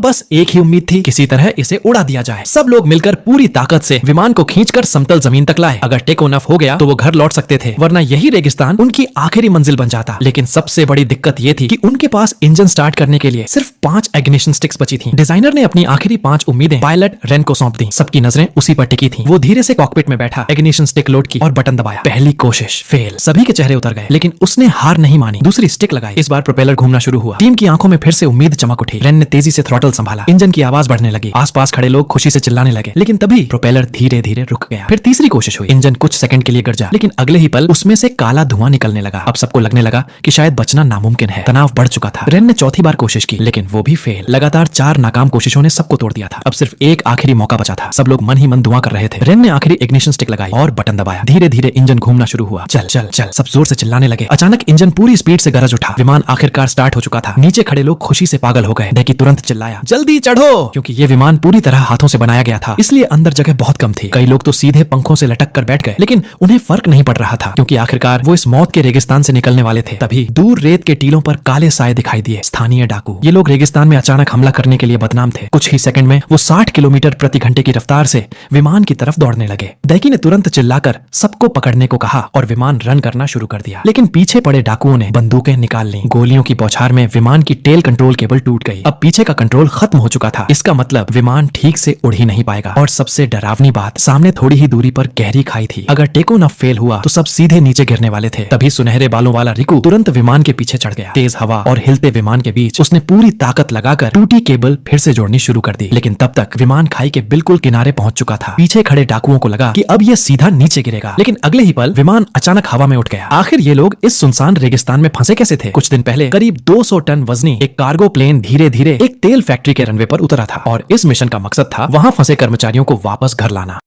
बस एक ही उम्मीद थी, किसी तरह इसे उड़ा दिया जाए। सब लोग मिलकर पूरी ताकत से विमान को खींचकर समतल जमीन तक लाए। अगर टेक ऑफ हो गया तो वो घर लौट सकते थे, वरना यही रेगिस्तान उनकी आखिरी मंजिल बन जाता। लेकिन सबसे बड़ी दिक्कत ये थी कि उनके पास इंजन स्टार्ट करने के लिए सिर्फ 5 इग्निशन स्टिक्स बची थी। डिजाइनर ने अपनी आखिरी 5 उम्मीदें पायलट रेन को सौंप दी। सबकी नजरें उसी पर टिकी थी। वो धीरे से कॉकपिट में बैठा, इग्निशन स्टिक लोड की और बटन दबाया। पहली कोशिश फेल। सभी के चेहरे उतर गए, लेकिन उसने हार नहीं मानी। दूसरी स्टिक लगाई। इस बार प्रोपेलर घूमना शुरू हुआ। टीम की आंखों में फिर से उम्मीद चमक उठी। रेन ने तेजी से थ्रॉटल संभाला। इंजन की आवाज बढ़ने लगी। आसपास खड़े लोग खुशी से चिल्लाने लगे, लेकिन तभी प्रोपेलर धीरे धीरे रुक गया। फिर तीसरी कोशिश हुई। इंजन कुछ सेकंड के लिए गरजा, लेकिन अगले ही पल उसमें से काला धुआं निकलने लगा। अब सबको लगने लगा कि शायद बचना नामुमकिन है। तनाव बढ़ चुका था। रेन ने चौथी बार कोशिश की, लेकिन वो भी फेल। लगातार 4 नाकाम कोशिशों ने सबको तोड़ दिया था। अब सिर्फ एक आखिरी मौका बचा था। सब लोग मन ही मन दुआ कर रहे थे। रेन ने आखिरी इग्निशन स्टिक लगाई और बटन दबाया। धीरे धीरे इंजन घूमना शुरू हुआ। चल चल चल, सब जोर से चिल्लाने लगे। अचानक इंजन पूरी स्पीड से गरज उठा। विमान आखिरकार स्टार्ट हो चुका था। नीचे खड़े लोग खुशी से पागल हो गए। डेकी तुरंत चिल्लाया, जल्दी चढ़ो, क्योंकि ये विमान पूरी तरह हाथों से बनाया गया था, इसलिए अंदर जगह बहुत कम थी। कई लोग तो सीधे पंखों से लटक कर बैठ गए, लेकिन उन्हें फर्क नहीं पड़ रहा था, क्योंकि आखिरकार वो इस मौत के रेगिस्तान से निकलने वाले थे। तभी दूर रेत के टीलों पर काले साए दिखाई दिए। स्थानीय डाकू। ये लोग रेगिस्तान में अचानक हमला करने के लिए बदनाम थे। कुछ ही सेकंड में वो 60 किलोमीटर प्रति घंटे की रफ्तार से विमान की तरफ दौड़ने लगे। डेकी ने तुरंत चिल्लाकर सबको पकड़ने को कहा और विमान रन करना शुरू कर दिया। लेकिन पीछे पड़े डाकुओं ने बंदूकें निकाल ली। गोलियों की बौछार में विमान की टेल कंट्रोल केबल टूट गई। अब पीछे का कंट्रोल खत्म हो चुका था। इसका मतलब विमान ठीक से उड़ ही नहीं पाएगा। और सबसे डरावनी बात, सामने थोड़ी ही दूरी पर गहरी खाई थी। अगर टेको न फेल हुआ तो सब सीधे नीचे गिरने वाले थे। तभी सुनहरे बालों वाला रिकू तुरंत विमान के पीछे चढ़ गया। तेज हवा और हिलते विमान के बीच उसने पूरी ताकत लगाकर टूटी केबल फिर से जोड़नी शुरू कर दी। लेकिन तब तक विमान खाई के बिल्कुल किनारे पहुंच चुका था। पीछे खड़े डाकुओं को लगा कि अब यह सीधा नीचे गिरेगा, लेकिन अगले ही पल विमान अचानक हवा में उठ गया। आखिर ये लोग इस सुनसान रेगिस्तान में फंसे कैसे थे? कुछ दिन पहले करीब 200 टन वजनी एक कार्गो प्लेन धीरे धीरे एक तेल फैक्ट्री के रनवे पर उतरा था और इस मिशन का मकसद था वहां फंसे कर्मचारियों को वापस घर लाना।